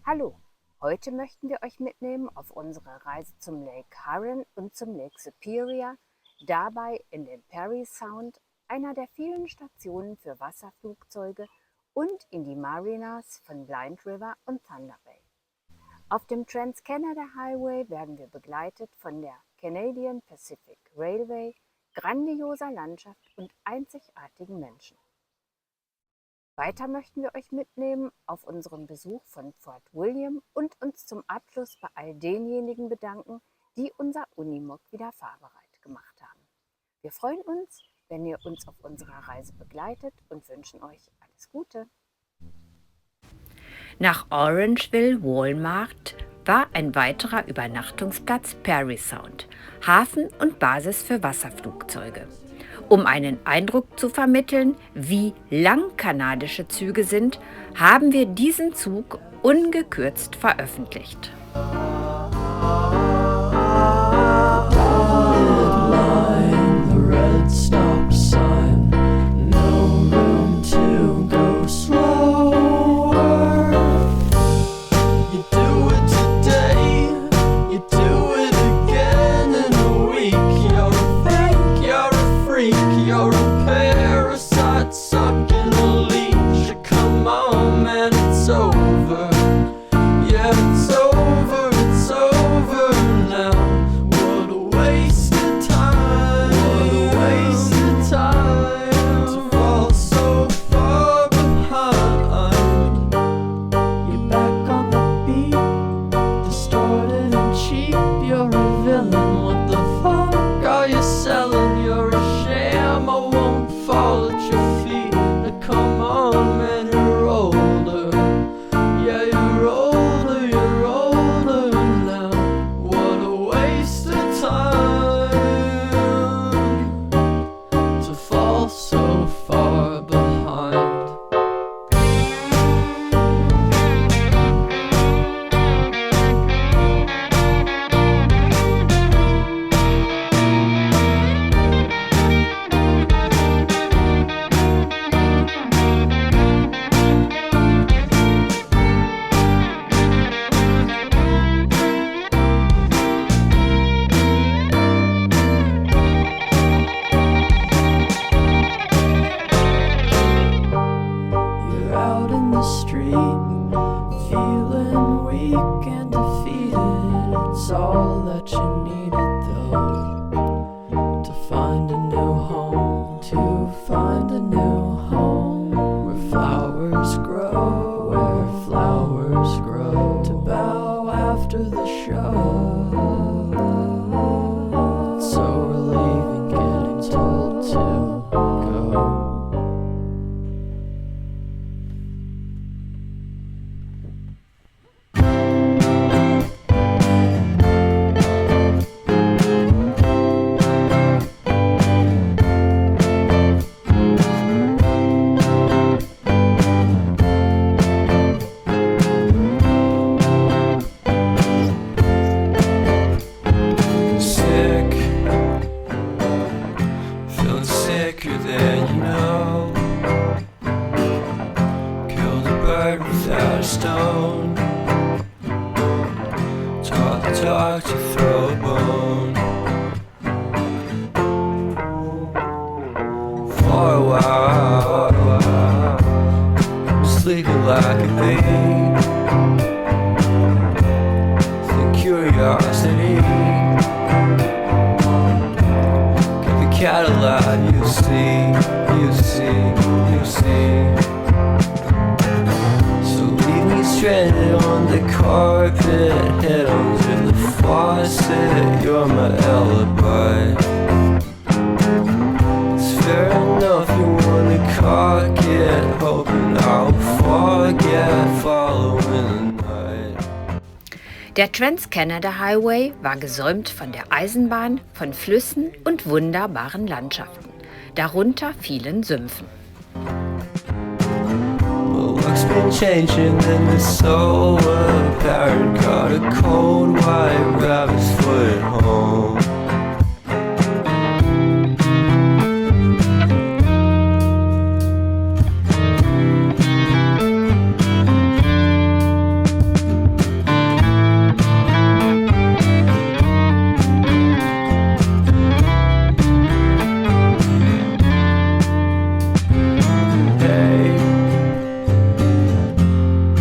Hallo, heute möchten wir euch mitnehmen auf unsere Reise zum Lake Huron und zum Lake Superior, dabei in den Parry Sound, einer der vielen Stationen für Wasserflugzeuge, und in die Marinas von Blind River und Thunder Bay. Auf dem Trans-Canada Highway werden wir begleitet von der Canadian Pacific Railway, grandioser Landschaft und einzigartigen Menschen. Weiter möchten wir euch mitnehmen auf unseren Besuch von Fort William und uns zum Abschluss bei all denjenigen bedanken, die unser Unimog wieder fahrbereit gemacht haben. Wir freuen uns, wenn ihr uns auf unserer Reise begleitet und wünschen euch alles Gute. Nach Orangeville Walmart war ein weiterer Übernachtungsplatz Parry Sound, Hafen und Basis für Wasserflugzeuge. Um einen Eindruck zu vermitteln, wie lang kanadische Züge sind, haben wir diesen Zug ungekürzt veröffentlicht. Der Trans-Canada Highway war gesäumt von der Eisenbahn, von Flüssen und wunderbaren Landschaften, darunter vielen Sümpfen. Been changing and it's so apparent. Caught a cold white rabbit's foot at home.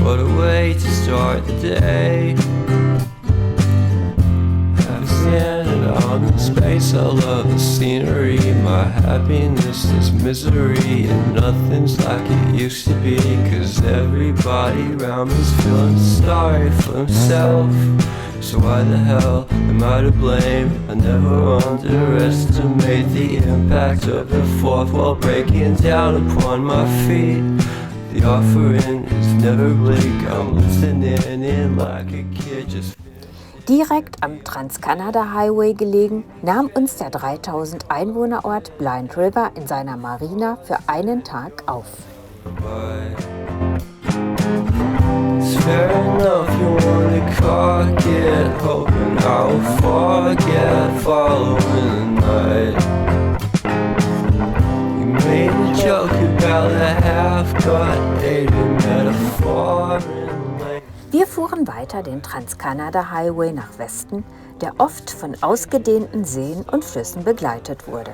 what a way to start the day. Standing out in space, I love the scenery. My happiness is misery, and nothing's like it used to be. Cause everybody around me's feeling sorry for himself. So why the hell am I to blame? I never underestimate the impact of the fourth wall breaking down upon my feet. The offering is never bleak, I'm listening in like a kid just. Direkt am Trans-Canada Highway gelegen, nahm uns der 3000 Einwohnerort Blind River in seiner Marina für einen Tag auf. It's fair enough, you wanna cock it, hoping I'll forget following the night. You made a joke about a half-cut dated metaphor. Wir fuhren weiter den Trans-Canada Highway nach Westen, der oft von ausgedehnten Seen und Flüssen begleitet wurde.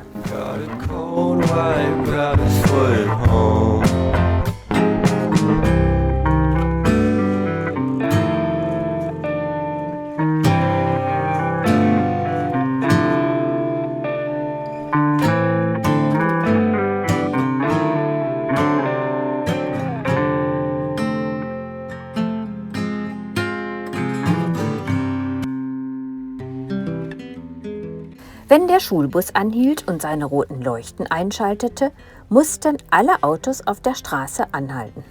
Wenn der Schulbus anhielt und seine roten Leuchten einschaltete, mussten alle Autos auf der Straße anhalten.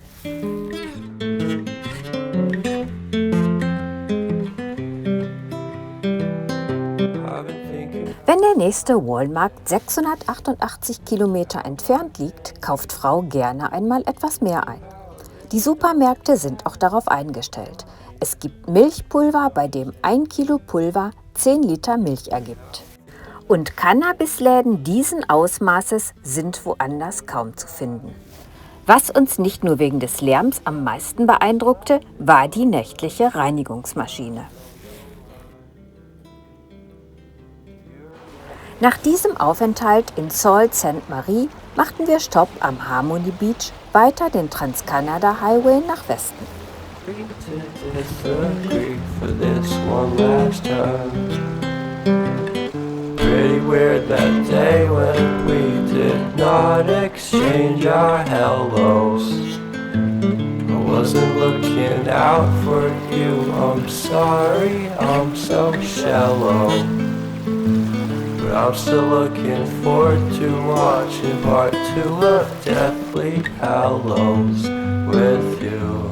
Wenn der nächste Walmart 688 Kilometer entfernt liegt, kauft Frau gerne einmal etwas mehr ein. Die Supermärkte sind auch darauf eingestellt. Es gibt Milchpulver, bei dem 1 Kilo Pulver 10 Liter Milch ergibt. Und Cannabisläden diesen Ausmaßes sind woanders kaum zu finden. Was uns nicht nur wegen des Lärms am meisten beeindruckte, war die nächtliche Reinigungsmaschine. Nach diesem Aufenthalt in Sault Ste. Marie machten wir Stopp am Harmony Beach, weiter den Trans-Canada Highway nach Westen. Pretty weird that day when we did not exchange our hellos. I wasn't looking out for you, I'm sorry, I'm so shallow. But I'm still looking forward to watching part 2 of Deathly Hallows with you.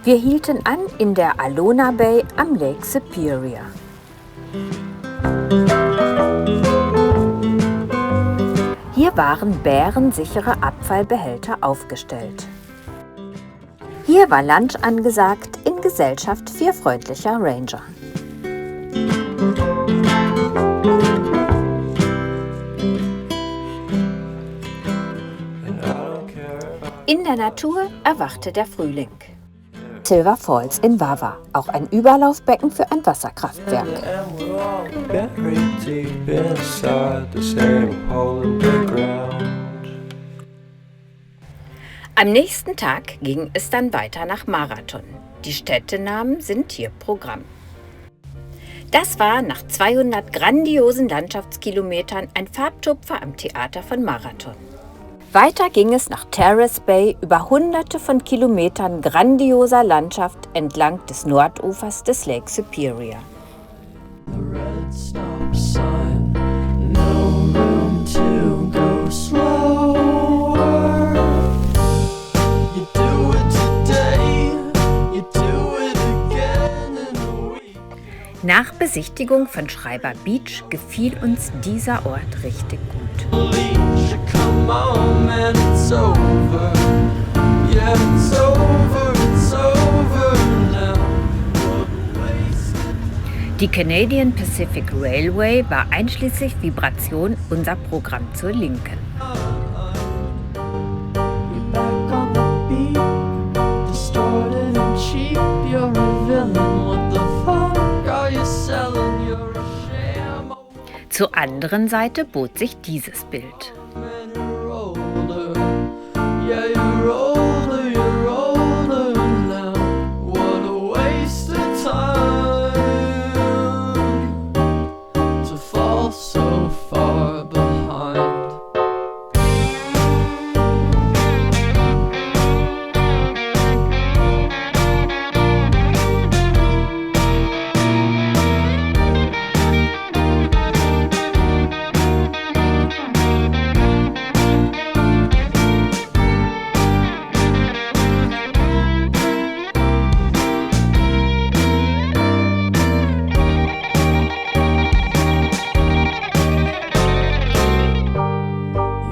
Wir hielten an in der Alona Bay am Lake Superior. Hier waren bärensichere Abfallbehälter aufgestellt. Hier war Lunch angesagt in Gesellschaft 4 freundlicher Ranger. In der Natur erwachte der Frühling. Silver Falls in Wawa, auch ein Überlaufbecken für ein Wasserkraftwerk. Am nächsten Tag ging es dann weiter nach Marathon. Die Städtenamen sind hier Programm. Das war nach 200 grandiosen Landschaftskilometern ein Farbtupfer am Theater von Marathon. Weiter ging es nach Terrace Bay über hunderte von Kilometern grandioser Landschaft entlang des Nordufers des Lake Superior. Nach Besichtigung von Schreiber Beach gefiel uns dieser Ort richtig gut. Die Canadian Pacific Railway war einschließlich Vibration unser Programm zur Linken. You're a villain. Zur anderen Seite bot sich dieses Bild. Man, you're older. Yeah, you're older, you're older now. What a waste of time to fall so far behind.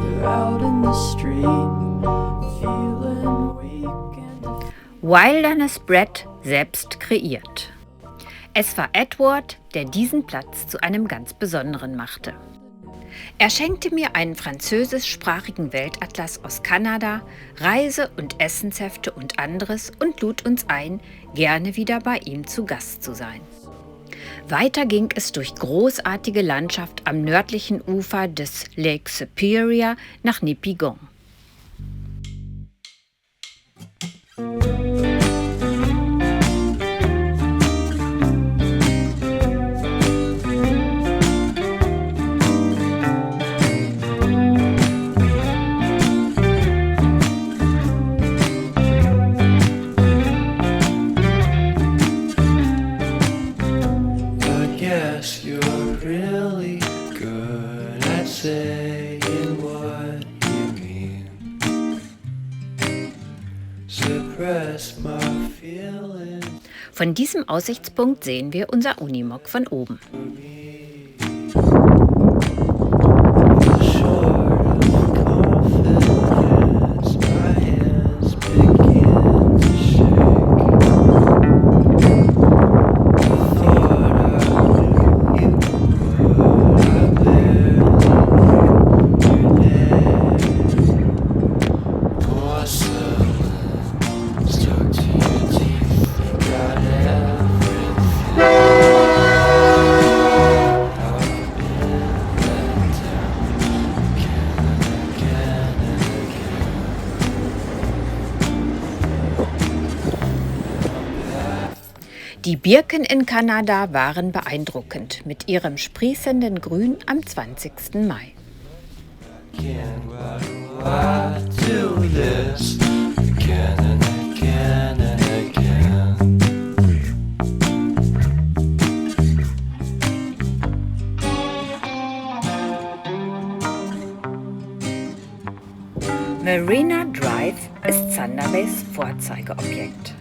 You're out in the street, feeling weak and Wilderness Brett selbst kreiert. Es war Edward, der diesen Platz zu einem ganz besonderen machte. Er schenkte mir einen französischsprachigen Weltatlas aus Kanada, Reise- und Essenshefte und anderes und lud uns ein, gerne wieder bei ihm zu Gast zu sein. Weiter ging es durch großartige Landschaft am nördlichen Ufer des Lake Superior nach Nipigon. I guess you're really good at saying what you mean. Suppress my feelings. Von diesem Aussichtspunkt sehen wir unser Unimog von oben. Short of confidence, my hands begin to shake. Thought I knew you would, I barely knew your name. Porcelain stuck to your teeth, got everything. I've been let down again and again. Die Birken in Kanada waren beeindruckend mit ihrem sprießenden Grün am 20. Mai. Again, why do I do this again and again and again? Marina Drive ist Thunder Bays Vorzeigeobjekt.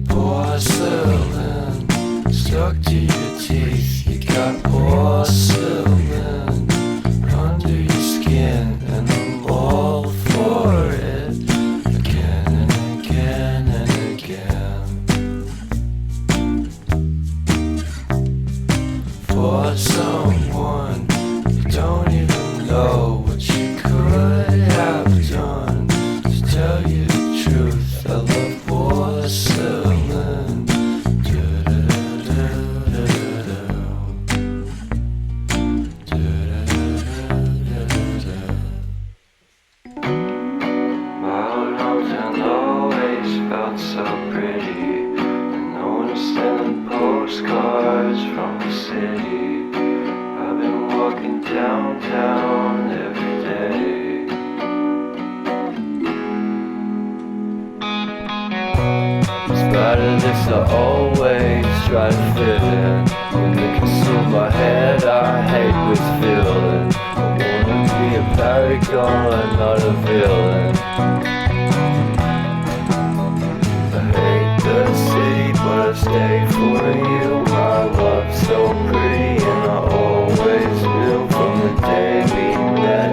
Porcelain stuck to your teeth. You got porcelain under your skin, and I'm all for it again and again and again. For someone you don't even know what you could have done. To tell you the truth, I love porcelain. My old hometown always felt so pretty, and no one's sending postcards from the city. I've been walking downtown every day. In spite of this, I always try to fit in. When they consume my head, I hate this feeling. I wanna be a paragon, not a villain. I hate the city, but I stay for you. My love's so pretty, and I always knew from the day we met.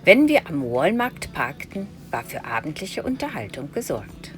Wenn wir am Walmart parkten, war für abendliche Unterhaltung gesorgt.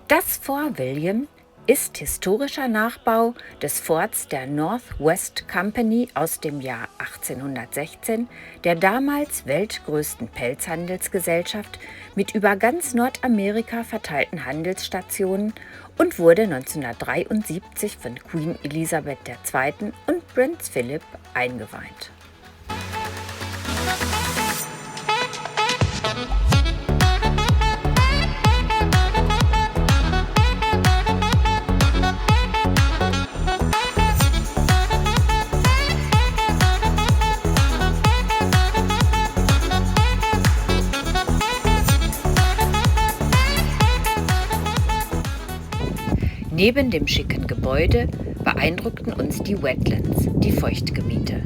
Das Fort William ist historischer Nachbau des Forts der North West Company aus dem Jahr 1816, der damals weltgrößten Pelzhandelsgesellschaft mit über ganz Nordamerika verteilten Handelsstationen und wurde 1973 von Queen Elizabeth II. Und Prinz Philipp eingeweiht. Neben dem schicken Gebäude beeindruckten uns die Wetlands, die Feuchtgebiete.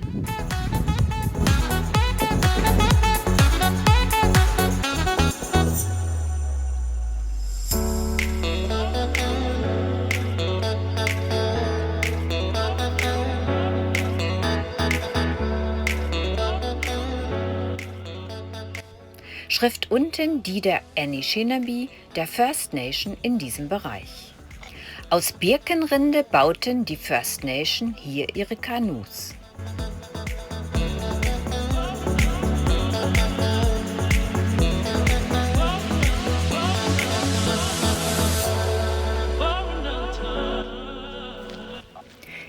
Schrift unten die der Anishinaabe, der First Nation in diesem Bereich. Aus Birkenrinde bauten die First Nation hier ihre Kanus.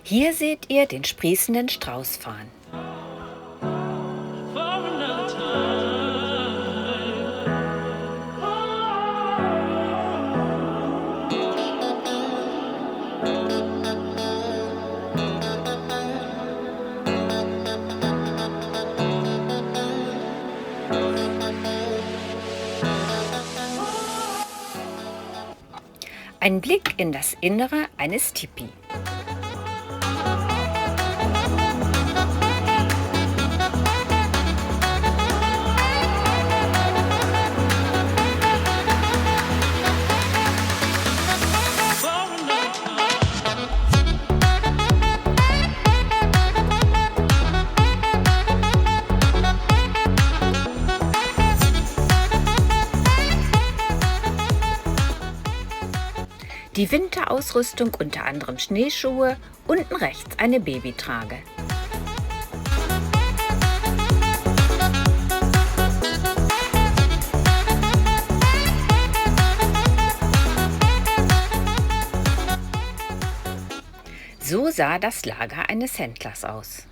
Hier seht ihr den sprießenden Straußfarn. Ein Blick in das Innere eines Tipi. Die Winterausrüstung unter anderem Schneeschuhe, unten rechts eine Babytrage. So sah das Lager eines Händlers aus.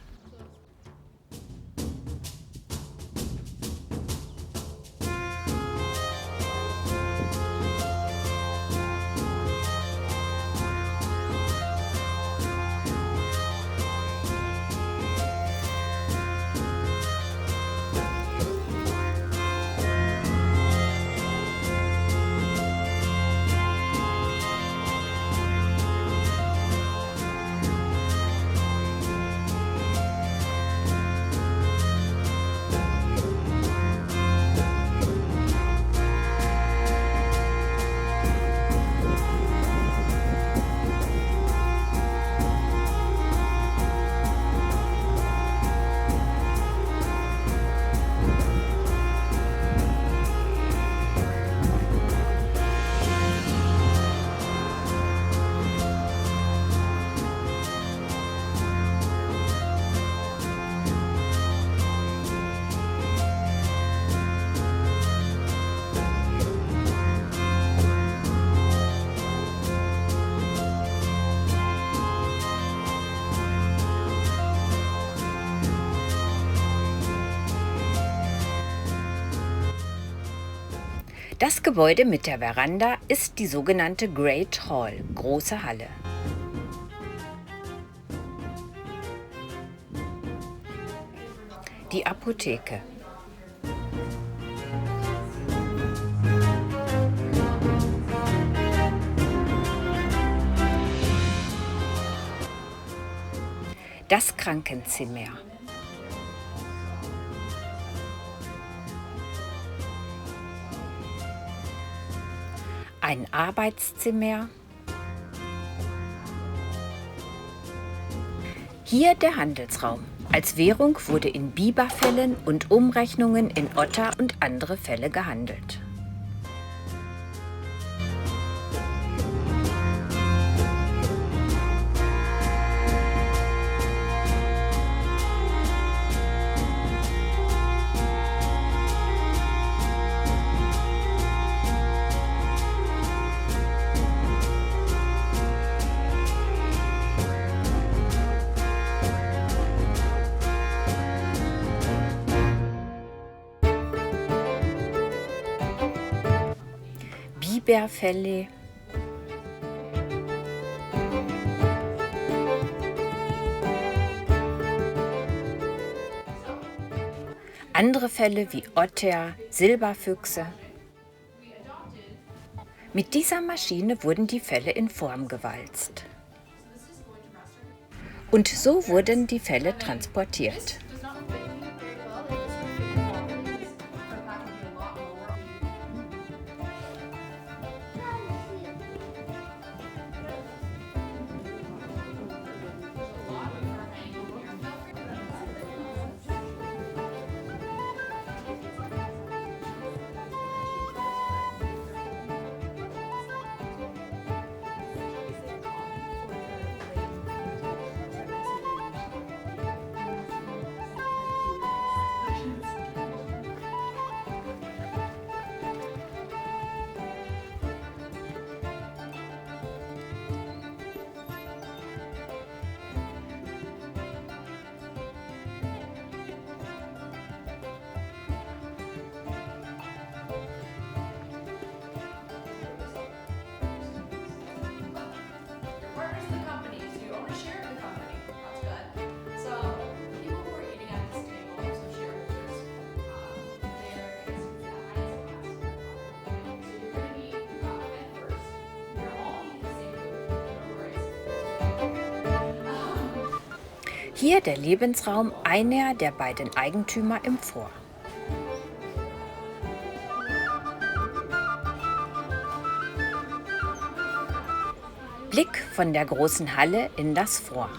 Das Gebäude mit der Veranda ist die sogenannte Great Hall, große Halle. Die Apotheke. Das Krankenzimmer. Ein Arbeitszimmer. Hier der Handelsraum. Als Währung wurde in Biberfellen und Umrechnungen in Otter und andere Felle gehandelt. Biberfelle, andere Felle wie Otter, Silberfüchse. Mit dieser Maschine wurden die Felle in Form gewalzt. Und so wurden die Felle transportiert. Hier der Lebensraum einer der beiden Eigentümer im Fort. Blick von der großen Halle in das Fort.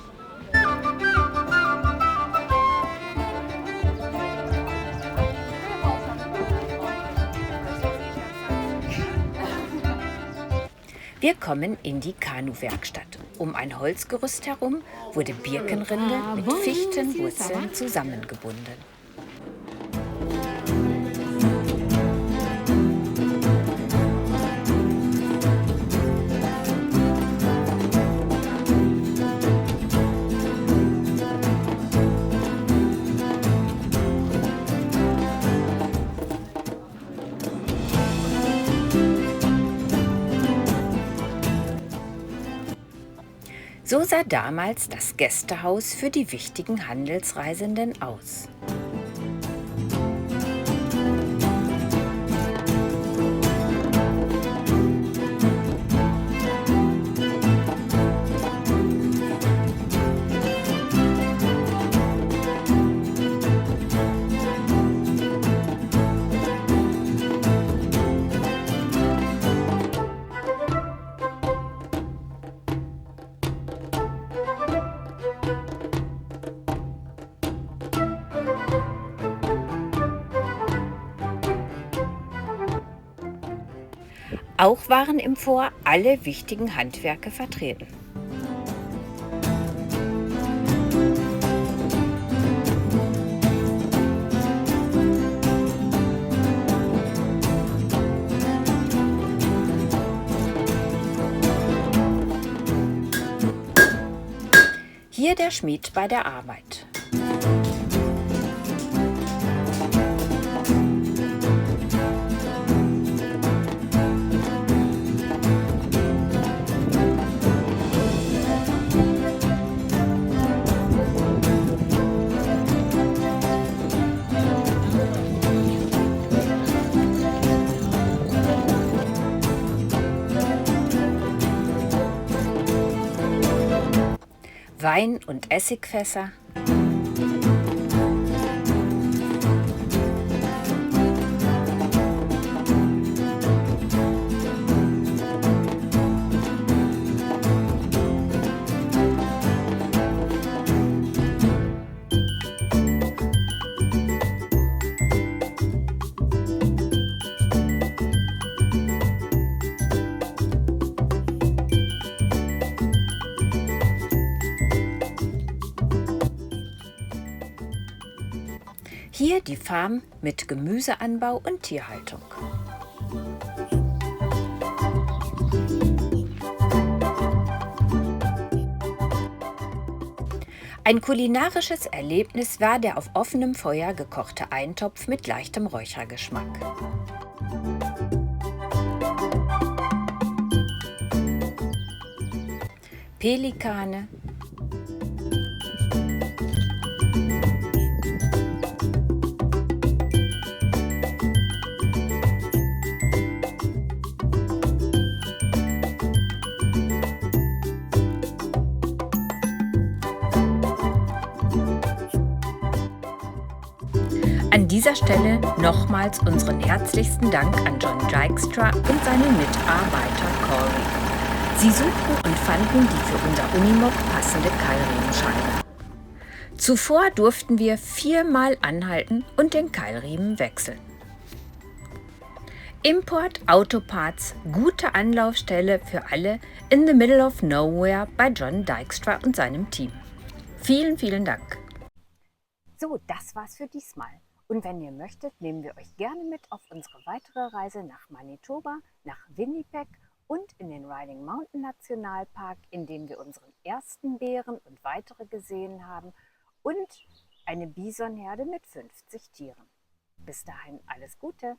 Wir kommen in die Kanuwerkstatt. Um ein Holzgerüst herum wurde Birkenrinde mit Fichtenwurzeln zusammengebunden. So sah damals das Gästehaus für die wichtigen Handelsreisenden aus. Auch waren im Fort alle wichtigen Handwerke vertreten. Hier der Schmied bei der Arbeit. Wein- und Essigfässer, hier die Farm mit Gemüseanbau und Tierhaltung. Ein kulinarisches Erlebnis war der auf offenem Feuer gekochte Eintopf mit leichtem Räuchergeschmack. Pelikane, an dieser Stelle nochmals unseren herzlichsten Dank an John Dykstra und seinen Mitarbeiter Corey. Sie suchten und fanden die für unser Unimog passende Keilriemenscheibe. Zuvor durften wir 4-mal anhalten und den Keilriemen wechseln. Import Autoparts, gute Anlaufstelle für alle in the middle of nowhere bei John Dykstra und seinem Team. Vielen, vielen Dank. So, das war's für diesmal. Und wenn ihr möchtet, nehmen wir euch gerne mit auf unsere weitere Reise nach Manitoba, nach Winnipeg und in den Riding Mountain Nationalpark, in dem wir unseren ersten Bären und weitere gesehen haben und eine Bisonherde mit 50 Tieren. Bis dahin alles Gute!